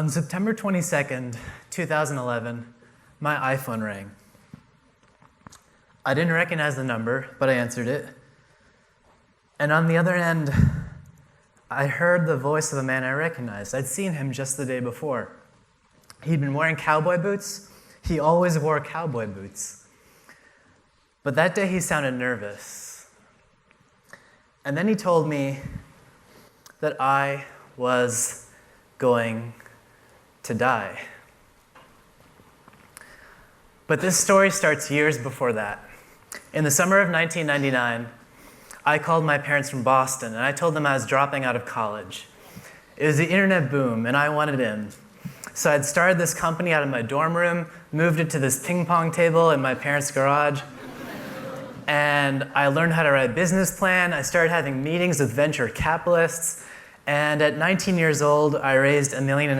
On September 22nd, 2011, my iPhone rang. I didn't recognize the number, but I answered it. And on the other end, I heard the voice of a man I recognized. I'd seen him just the day before. He'd been wearing cowboy boots. He always wore cowboy boots. But that day he sounded nervous. And then he told me that I was going to die. But this story starts years before that. In the summer of 1999, I called my parents from Boston, and I told them I was dropping out of college. It was the internet boom, and I wanted in. So I'd started this company out of my dorm room, moved it to this ping pong table in my parents' garage, and I learned how to write a business plan. I started having meetings with venture capitalists, and at 19 years old, I raised $1.5 million.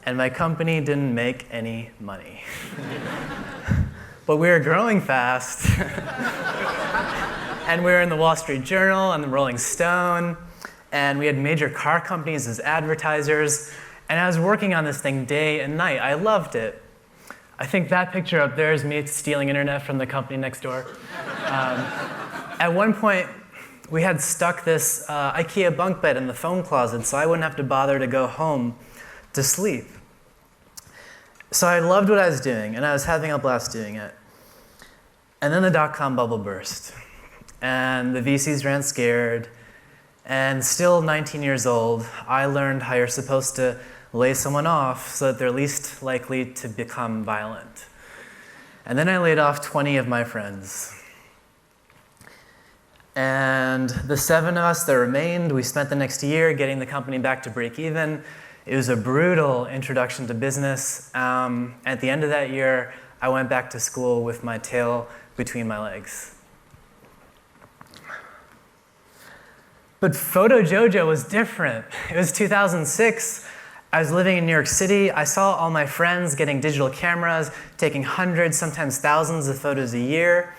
And my company didn't make any money. But we were growing fast. And we were in the Wall Street Journal and the Rolling Stone, and we had major car companies as advertisers, and I was working on this thing day and night. I loved it. I think that picture up there is me stealing internet from the company next door. At one point, we had stuck this IKEA bunk bed in the phone closet so I wouldn't have to bother to go home to sleep. So I loved what I was doing, and I was having a blast doing it. And then the dot-com bubble burst, and the VCs ran scared, and still 19 years old, I learned how you're supposed to lay someone off so that they're least likely to become violent. And then I laid off 20 of my friends. And the 7 of us that remained, we spent the next year getting the company back to break even. It was a brutal introduction to business. At the end of that year, I went back to school with my tail between my legs. But Photojojo was different. It was 2006. I was living in New York City. I saw all my friends getting digital cameras, taking hundreds, sometimes thousands of photos a year.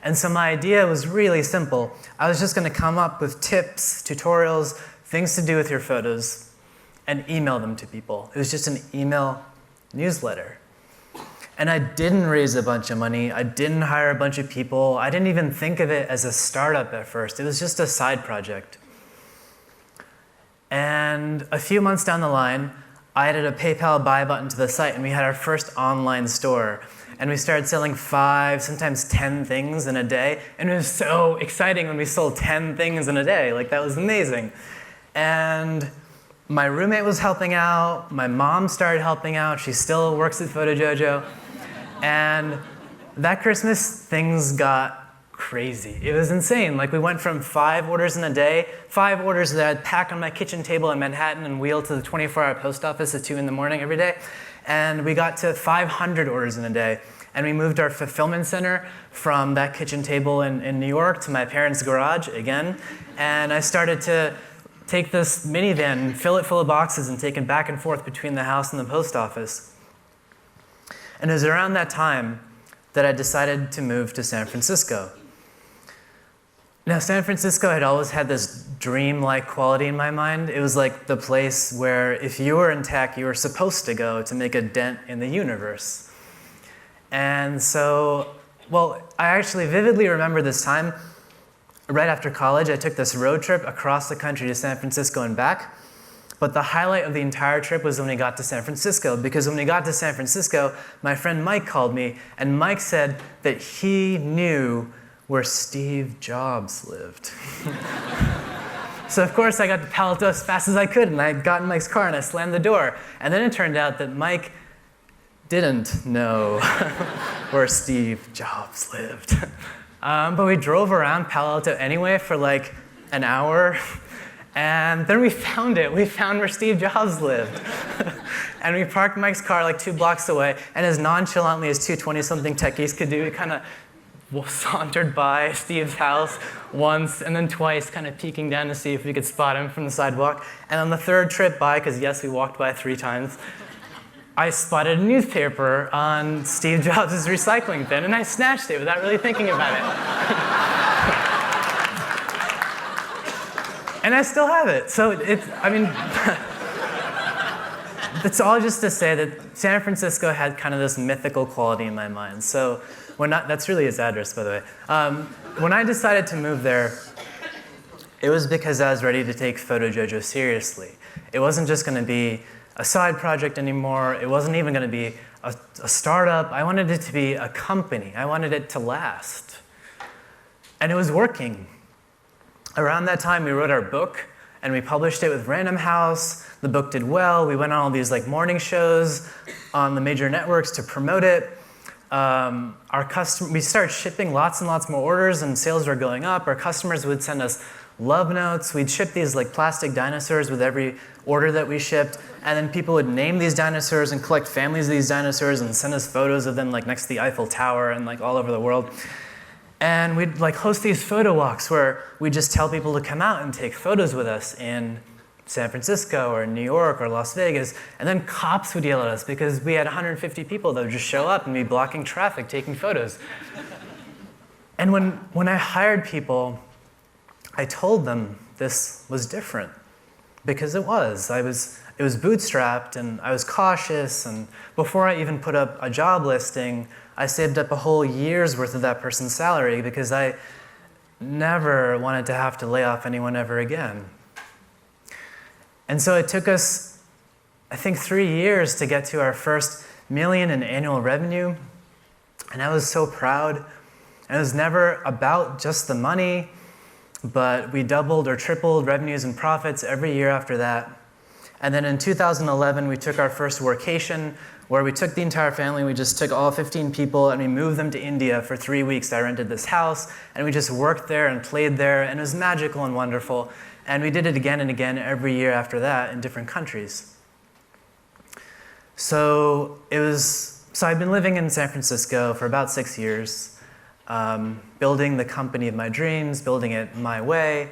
And so my idea was really simple. I was just going to come up with tips, tutorials, things to do with your photos, and email them to people. It was just an email newsletter. And I didn't raise a bunch of money. I didn't hire a bunch of people. I didn't even think of it as a startup at first. It was just a side project. And a few months down the line, I added a PayPal buy button to the site, and we had our first online store. And we started selling 5, sometimes 10 things in a day. And it was so exciting when we sold 10 things in a day. Like, that was amazing. And my roommate was helping out. My mom started helping out. She still works at Photojojo. And that Christmas, things got crazy. It was insane. Like, we went from 5 orders in a day, 5 orders that I'd pack on my kitchen table in Manhattan and wheel to the 24-hour post office at 2 in the morning every day. And we got to 500 orders in a day. And we moved our fulfillment center from that kitchen table in New York to my parents' garage again. And I started to take this minivan, fill it full of boxes, and take it back and forth between the house and the post office. And it was around that time that I decided to move to San Francisco. Now, San Francisco had always had this dream-like quality in my mind. It was like the place where if you were in tech, you were supposed to go to make a dent in the universe. And so, well, I actually vividly remember this time. Right after college, I took this road trip across the country to San Francisco and back. But the highlight of the entire trip was when we got to San Francisco, because when we got to San Francisco, my friend Mike called me, and Mike said that he knew where Steve Jobs lived. So of course I got to Palo Alto as fast as I could, and I got in Mike's car and I slammed the door. And then it turned out that Mike didn't know where Steve Jobs lived. But we drove around Palo Alto anyway for like an hour, and then we found it. We found where Steve Jobs lived. And we parked Mike's car like 2 blocks away, and as nonchalantly as 2 20-something techies could do, we kind of sauntered by Steve's house once and then twice, kind of peeking down to see if we could spot him from the sidewalk. And on the 3rd trip by, because yes, we walked by 3 times, I spotted a newspaper on Steve Jobs' recycling bin, and I snatched it without really thinking about it. And I still have it. So it's, I mean, that's all just to say that San Francisco had kind of this mythical quality in my mind. So that's really his address, by the way. When I decided to move there, it was because I was ready to take Photojojo seriously. It wasn't just going to be a side project anymore. It wasn't even going to be a startup. I wanted it to be a company. I wanted it to last. And it was working. Around that time, we wrote our book, and we published it with Random House. The book did well. We went on all these morning shows on the major networks to promote it. We started shipping lots and lots more orders, and sales were going up. Our customers would send us love notes. We'd ship these plastic dinosaurs with every order that we shipped, and then people would name these dinosaurs and collect families of these dinosaurs and send us photos of them next to the Eiffel Tower and all over the world. And we'd host these photo walks where we'd just tell people to come out and take photos with us in San Francisco or New York or Las Vegas, and then cops would yell at us because we had 150 people that would just show up and be blocking traffic, taking photos. And when I hired people, I told them this was different, because it was. It was bootstrapped, and I was cautious, and before I even put up a job listing, I saved up a whole year's worth of that person's salary because I never wanted to have to lay off anyone ever again. And so it took us, I think, 3 years to get to our first $1 million in annual revenue, and I was so proud. And it was never about just the money, but we doubled or tripled revenues and profits every year after that. And then in 2011, we took our first workation, where we took the entire family. We just took all 15 people and we moved them to India for 3 weeks. I rented this house, and we just worked there and played there, and it was magical and wonderful. And we did it again and again every year after that in different countries. So I've been living in San Francisco for about 6 years, building the company of my dreams, building it my way,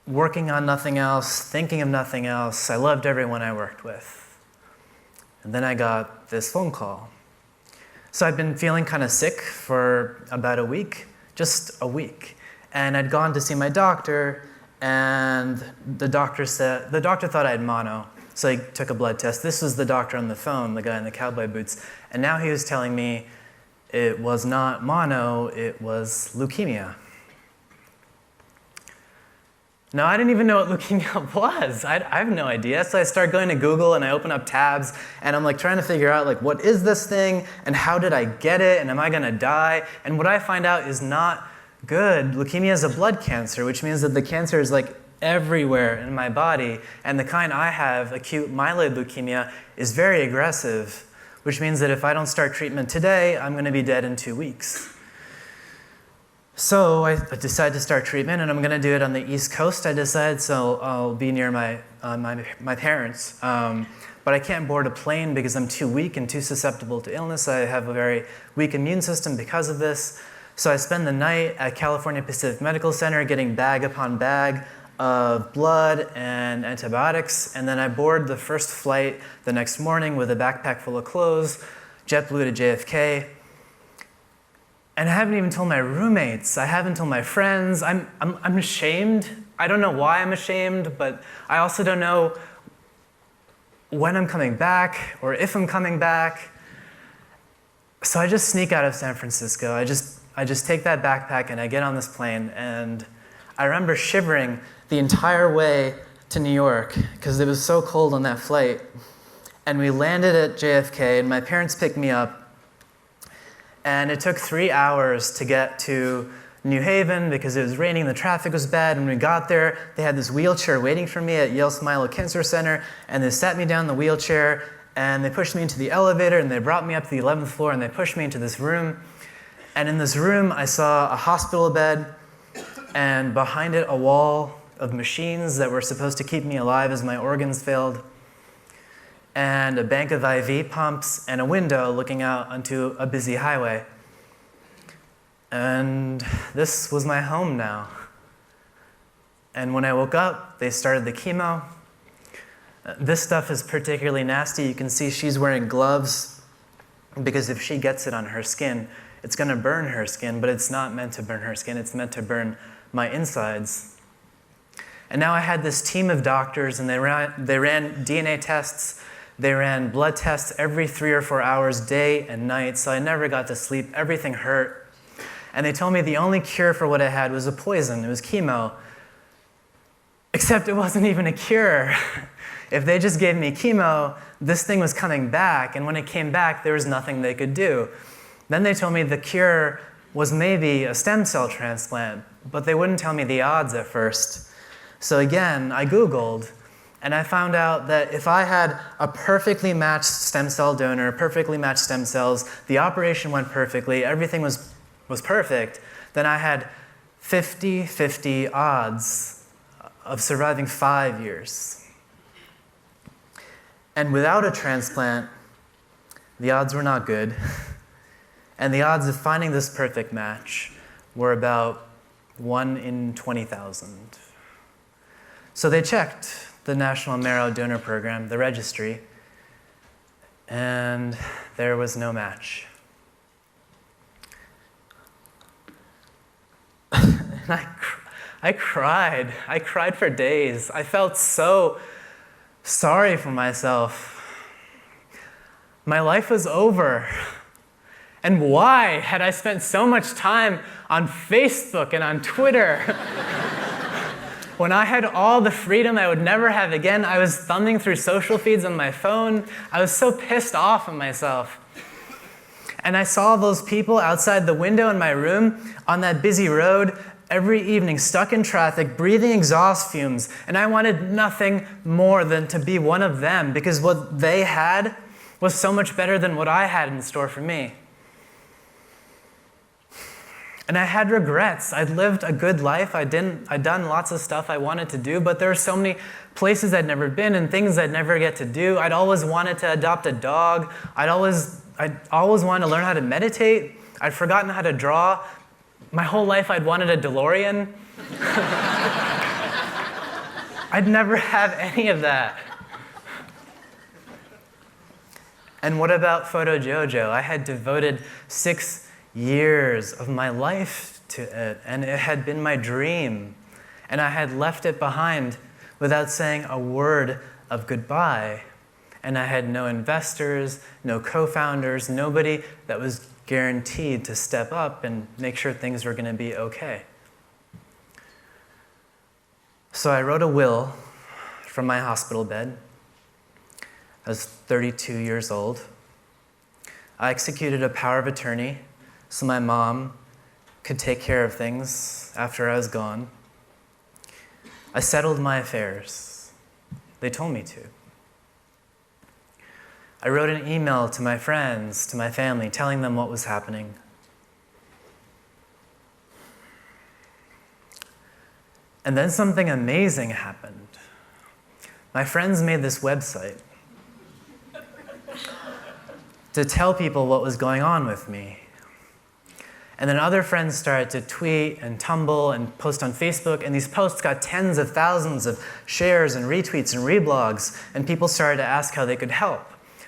working on nothing else, thinking of nothing else. I loved everyone I worked with. And then I got this phone call. So I'd been feeling kind of sick for about a week, just a week. And I'd gone to see my doctor, and the doctor thought I had mono. So he took a blood test. This was the doctor on the phone, the guy in the cowboy boots. And now he was telling me it was not mono, it was leukemia. Now, I didn't even know what leukemia was. I have no idea. So I start going to Google, and I open up tabs, and I'm trying to figure out what is this thing, and how did I get it, and am I gonna die? And what I find out is not good. Leukemia is a blood cancer, which means that the cancer is everywhere in my body, and the kind I have, acute myeloid leukemia, is very aggressive, which means that if I don't start treatment today, I'm gonna be dead in 2 weeks. So I decided to start treatment, and I'm going to do it on the East Coast, I decided, so I'll be near my parents. But I can't board a plane because I'm too weak and too susceptible to illness. I have a very weak immune system because of this. So I spend the night at California Pacific Medical Center getting bag upon bag of blood and antibiotics, and then I board the first flight the next morning with a backpack full of clothes, JetBlue to JFK. And I haven't even told my roommates. I haven't told my friends. I'm ashamed. I don't know why I'm ashamed, but I also don't know when I'm coming back or if I'm coming back. So I just sneak out of San Francisco. I just take that backpack and I get on this plane, and I remember shivering the entire way to New York because it was so cold on that flight. And we landed at JFK, and my parents picked me up. And it took 3 hours to get to New Haven because it was raining, the traffic was bad. When we got there, they had this wheelchair waiting for me at Yale Smiley Cancer Center, and they sat me down in the wheelchair, and they pushed me into the elevator, and they brought me up to the 11th floor, and they pushed me into this room. And in this room, I saw a hospital bed, and behind it, a wall of machines that were supposed to keep me alive as my organs failed, and a bank of IV pumps, and a window looking out onto a busy highway. And this was my home now. And when I woke up, they started the chemo. This stuff is particularly nasty. You can see she's wearing gloves because if she gets it on her skin, it's gonna burn her skin, but it's not meant to burn her skin, it's meant to burn my insides. And now I had this team of doctors, and they ran DNA tests, they ran blood tests every 3 or 4 hours, day and night, so I never got to sleep. Everything hurt. And they told me the only cure for what I had was a poison. It was chemo. Except it wasn't even a cure. If they just gave me chemo, this thing was coming back, and when it came back, there was nothing they could do. Then they told me the cure was maybe a stem cell transplant, but they wouldn't tell me the odds at first. So again, I Googled, and I found out that if I had a perfectly matched stem cell donor, perfectly matched stem cells, the operation went perfectly, everything was perfect, then I had 50-50 odds of surviving 5 years. And without a transplant, the odds were not good. And the odds of finding this perfect match were about 1 in 20,000. So they checked the National Marrow Donor Program, the registry, and there was no match. And I cried. I cried for days. I felt so sorry for myself. My life was over. And why had I spent so much time on Facebook and on Twitter? When I had all the freedom I would never have again, I was thumbing through social feeds on my phone. I was so pissed off at myself. And I saw those people outside the window in my room on that busy road every evening, stuck in traffic, breathing exhaust fumes. And I wanted nothing more than to be one of them, because what they had was so much better than what I had in store for me. And I had regrets. I'd lived a good life. I'd done lots of stuff I wanted to do, but there were so many places I'd never been and things I'd never get to do. I'd always wanted to adopt a dog. I'd always wanted to learn how to meditate. I'd forgotten how to draw. My whole life I'd wanted a DeLorean. I'd never have any of that. And what about Photojojo? I had devoted 6 years of my life to it, and it had been my dream, and I had left it behind without saying a word of goodbye, and I had no investors, no co-founders, nobody that was guaranteed to step up and make sure things were going to be okay. So I wrote a will from my hospital bed. I was 32 years old. I executed a power of attorney so my mom could take care of things after I was gone. I settled my affairs. They told me to. I wrote an email to my friends, to my family, telling them what was happening. And then something amazing happened. My friends made this website to tell people what was going on with me. And then other friends started to tweet and tumble and post on Facebook, and these posts got tens of thousands of shares and retweets and reblogs, and people started to ask how they could help.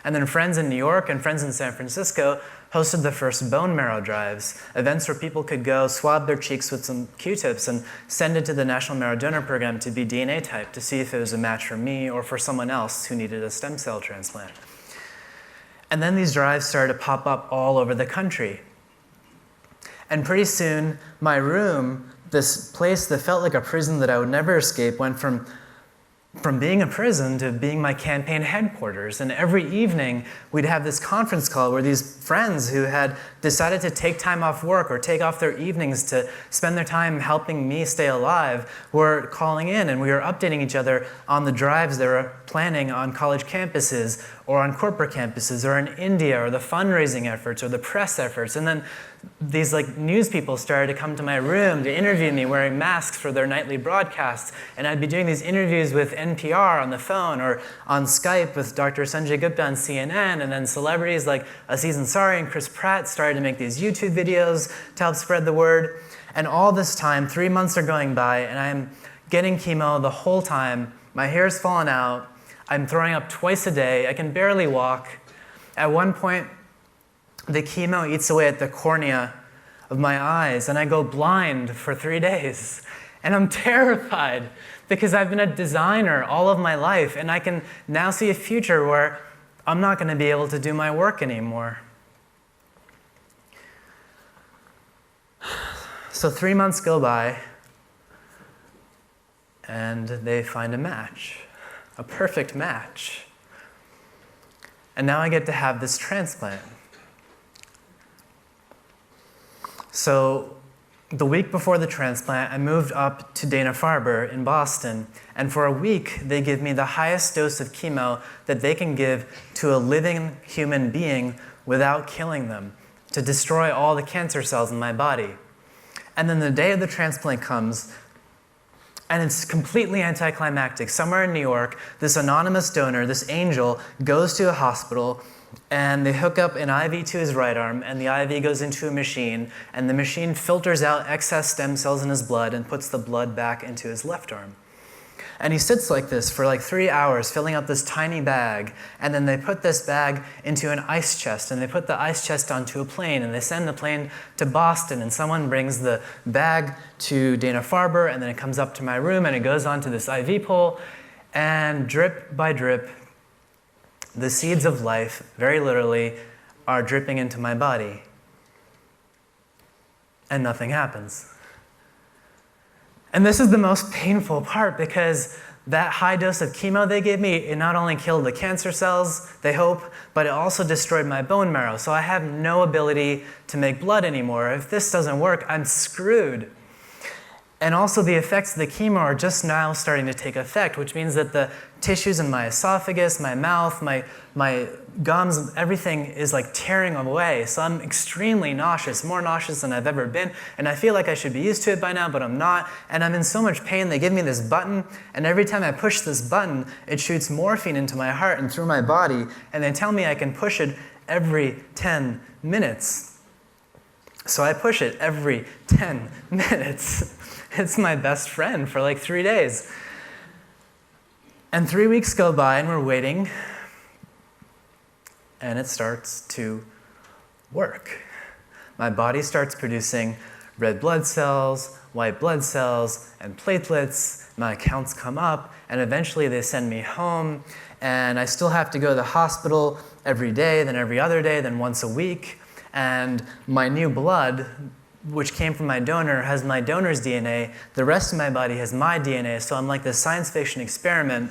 And then friends in New York and friends in San Francisco hosted the first bone marrow drives, events where people could go swab their cheeks with some Q-tips and send it to the National Marrow Donor Program to be DNA typed to see if it was a match for me or for someone else who needed a stem cell transplant. And then these drives started to pop up all over the country. And pretty soon, my room, this place that felt like a prison that I would never escape, went from being a prison to being my campaign headquarters. And every evening, we'd have this conference call where these friends who had decided to take time off work or take off their evenings to spend their time helping me stay alive were calling in, and we were updating each other on the drives they were planning on college campuses or on corporate campuses or in India, or the fundraising efforts or the press efforts. And then these news people started to come to my room to interview me wearing masks for their nightly broadcasts. And I'd be doing these interviews with NPR on the phone or on Skype with Dr. Sanjay Gupta on CNN. And then celebrities like Aziz Ansari and Chris Pratt started to make these YouTube videos to help spread the word. And all this time, 3 months are going by, and I'm getting chemo the whole time. My hair's fallen out. I'm throwing up twice a day. I can barely walk. At one point, the chemo eats away at the cornea of my eyes, and I go blind for 3 days. And I'm terrified because I've been a designer all of my life, and I can now see a future where I'm not going to be able to do my work anymore. So 3 months go by, and they find a match, a perfect match. And now I get to have this transplant. So the week before the transplant, I moved up to Dana-Farber in Boston, and for a week, they give me the highest dose of chemo that they can give to a living human being without killing them, to destroy all the cancer cells in my body. And then the day of the transplant comes, and it's completely anticlimactic. Somewhere in New York, this anonymous donor, this angel, goes to a hospital, and they hook up an IV to his right arm, and the IV goes into a machine, and the machine filters out excess stem cells in his blood and puts the blood back into his left arm. And he sits like this for like 3 hours, filling up this tiny bag, and then they put this bag into an ice chest, and they put the ice chest onto a plane, and they send the plane to Boston, and someone brings the bag to Dana-Farber, and then it comes up to my room, and it goes onto this IV pole, and drip by drip, the seeds of life, very literally, are dripping into my body. And nothing happens. And this is the most painful part, because that high dose of chemo they gave me, it not only killed the cancer cells, they hope, but it also destroyed my bone marrow. So I have no ability to make blood anymore. If this doesn't work, I'm screwed. And also the effects of the chemo are just now starting to take effect, which means that the tissues in my esophagus, my mouth, my gums, everything is like tearing away. So I'm extremely nauseous, more nauseous than I've ever been. And I feel like I should be used to it by now, but I'm not. And I'm in so much pain. They give me this button, and every time I push this button, it shoots morphine into my heart and through my body. And they tell me I can push it every 10 minutes. So I push it every 10 minutes. It's my best friend for like 3 days. And 3 weeks go by, and we're waiting, and it starts to work. My body starts producing red blood cells, white blood cells, and platelets. My counts come up, and eventually they send me home, and I still have to go to the hospital every day, then every other day, then once a week. And my new blood, which came from my donor, has my donor's DNA. The rest of my body has my DNA, so I'm like this science fiction experiment.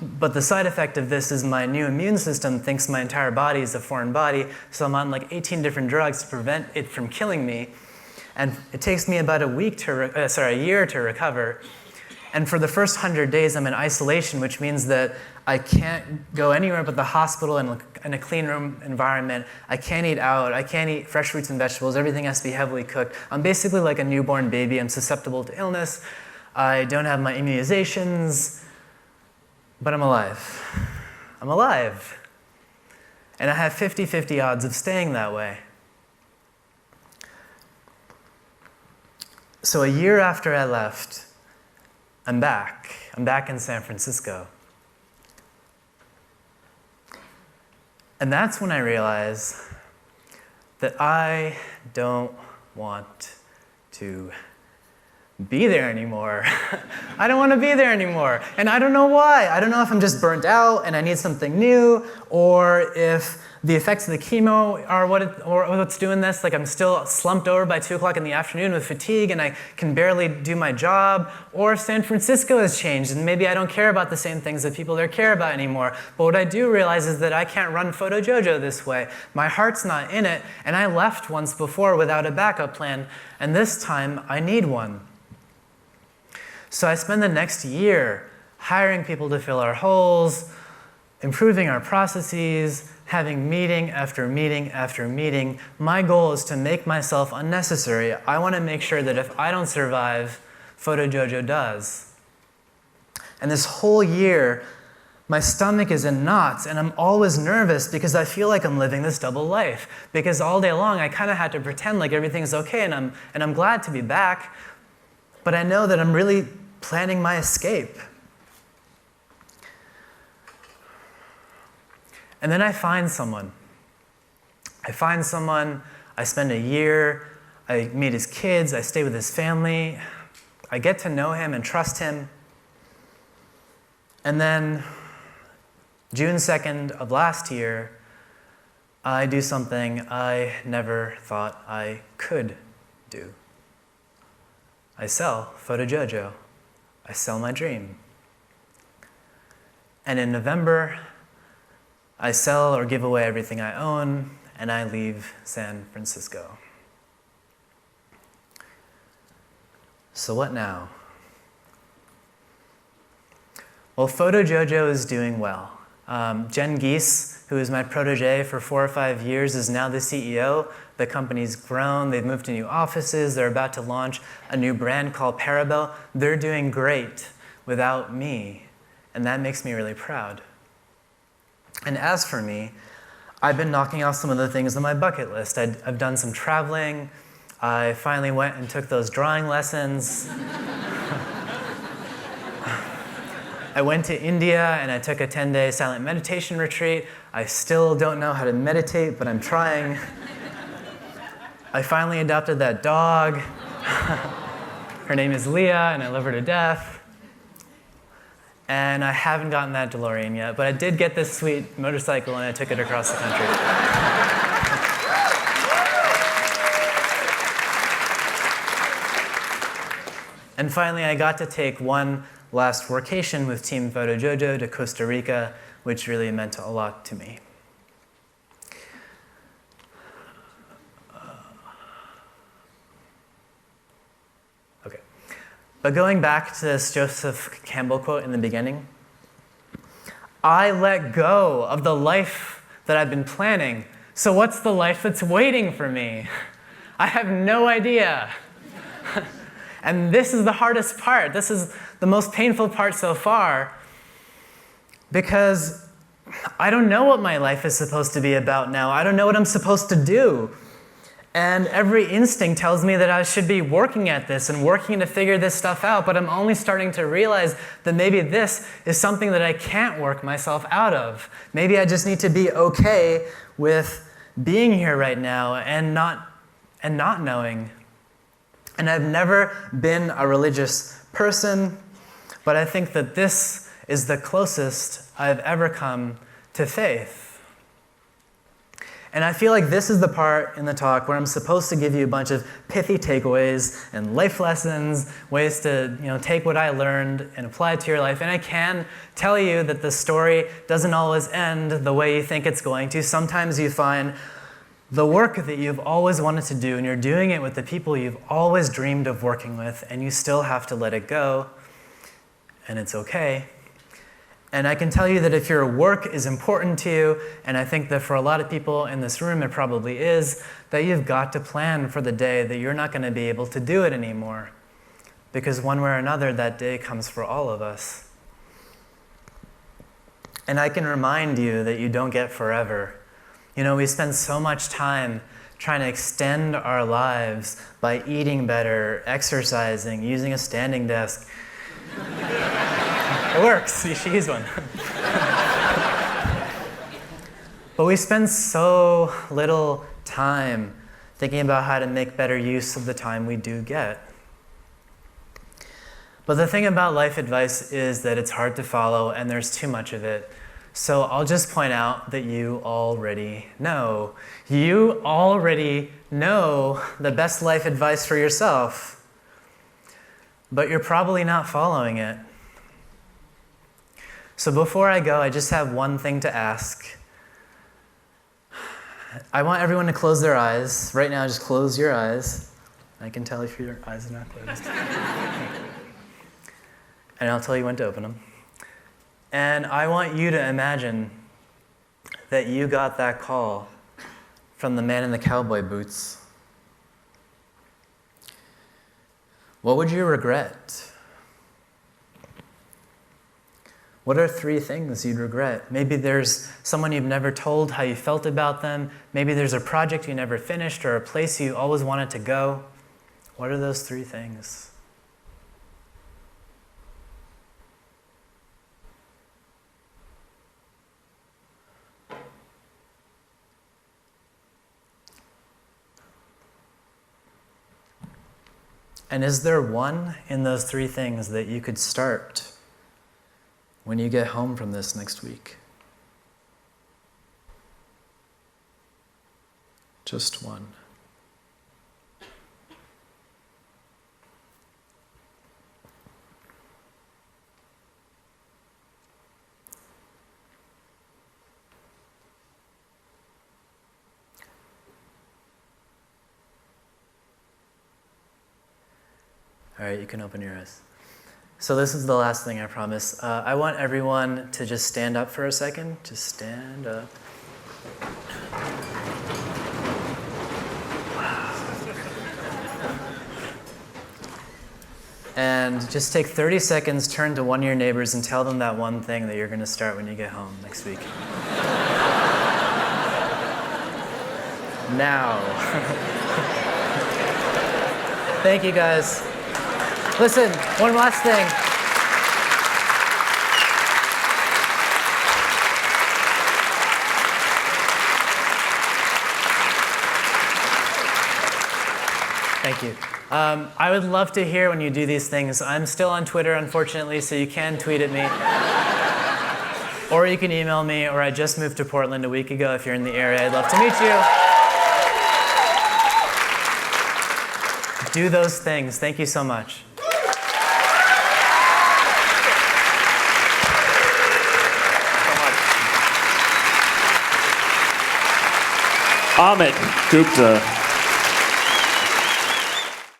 But the side effect of this is my new immune system thinks my entire body is a foreign body, so I'm on like 18 different drugs to prevent it from killing me. And it takes me about a year to recover. And for the first 100 days, I'm in isolation, which means that I can't go anywhere but the hospital in a clean room environment. I can't eat out. I can't eat fresh fruits and vegetables. Everything has to be heavily cooked. I'm basically like a newborn baby. I'm susceptible to illness. I don't have my immunizations, but I'm alive. I'm alive. And I have 50-50 odds of staying that way. So a year after I left, I'm back. I'm back in San Francisco. And that's when I realized that I don't want to be there anymore. I don't want to be there anymore. And I don't know why. I don't know if I'm just burnt out and I need something new, or if the effects of the chemo are what's doing this. Like I'm still slumped over by 2 o'clock in the afternoon with fatigue and I can barely do my job, or if San Francisco has changed and maybe I don't care about the same things that people there care about anymore. But what I do realize is that I can't run Photojojo this way. My heart's not in it, and I left once before without a backup plan, and this time I need one. So I spend the next year hiring people to fill our holes, improving our processes, having meeting after meeting after meeting. My goal is to make myself unnecessary. I want to make sure that if I don't survive, Photojojo does. And this whole year, my stomach is in knots, and I'm always nervous because I feel like I'm living this double life. Because all day long, I kind of had to pretend like everything's okay, and I'm glad to be back, but I know that I'm really planning my escape. And then I find someone. I spend a year, I meet his kids, I stay with his family. I get to know him and trust him. And then June 2nd of last year, I do something I never thought I could do. I sell Photojojo. I sell my dream. And in November, I sell or give away everything I own, and I leave San Francisco. So what now? Well, Photojojo is doing well. Jen Gies, who is my protege for 4 or 5 years, is now the CEO. The company's grown. They've moved to new offices. They're about to launch a new brand called Parabel. They're doing great without me, and that makes me really proud. And as for me, I've been knocking off some of the things on my bucket list. I've done some traveling. I finally went and took those drawing lessons. I went to India and I took a 10-day silent meditation retreat. I still don't know how to meditate, but I'm trying. I finally adopted that dog. Her name is Leah, and I love her to death. And I haven't gotten that DeLorean yet, but I did get this sweet motorcycle and I took it across the country. And finally, I got to take one last workation with Team Photojojo to Costa Rica, which really meant a lot to me. Okay. But going back to this Joseph Campbell quote in the beginning, I let go of the life that I've been planning. So what's the life that's waiting for me? I have no idea. And this is the hardest part. This is the most painful part so far, because I don't know what my life is supposed to be about now. I don't know what I'm supposed to do. And every instinct tells me that I should be working at this and working to figure this stuff out, but I'm only starting to realize that maybe this is something that I can't work myself out of. Maybe I just need to be okay with being here right now and not knowing. And I've never been a religious person, but I think that this is the closest I've ever come to faith. And I feel like this is the part in the talk where I'm supposed to give you a bunch of pithy takeaways and life lessons, ways to take what I learned and apply it to your life. And I can tell you that the story doesn't always end the way you think it's going to. Sometimes you find the work that you've always wanted to do, and you're doing it with the people you've always dreamed of working with, and you still have to let it go, and it's okay. And I can tell you that if your work is important to you, and I think that for a lot of people in this room it probably is, that you've got to plan for the day that you're not going to be able to do it anymore. Because one way or another, that day comes for all of us. And I can remind you that you don't get forever. We spend so much time trying to extend our lives by eating better, exercising, using a standing desk. It works. You should use one. But we spend so little time thinking about how to make better use of the time we do get. But the thing about life advice is that it's hard to follow and there's too much of it. So I'll just point out that you already know. You already know the best life advice for yourself, but you're probably not following it. So before I go, I just have one thing to ask. I want everyone to close their eyes. Right now, just close your eyes. I can tell if your eyes are not closed. And I'll tell you when to open them. And I want you to imagine that you got that call from the man in the cowboy boots. What would you regret? What are 3 things you'd regret? Maybe there's someone you've never told how you felt about them. Maybe there's a project you never finished or a place you always wanted to go. What are those 3 things? And is there one in those 3 things that you could start when you get home from this next week? Just one. All right, you can open your eyes. So this is the last thing, I promise. I want everyone to just stand up for a second. Just stand up. And just take 30 seconds, turn to one of your neighbors and tell them that one thing that you're going to start when you get home next week. Now. Thank you, guys. Listen, one last thing. Thank you. I would love to hear when you do these things. I'm still on Twitter, unfortunately, so you can tweet at me. Or you can email me, or I just moved to Portland a week ago. If you're in the area, I'd love to meet you. Do those things. Thank you so much. Amit Gupta.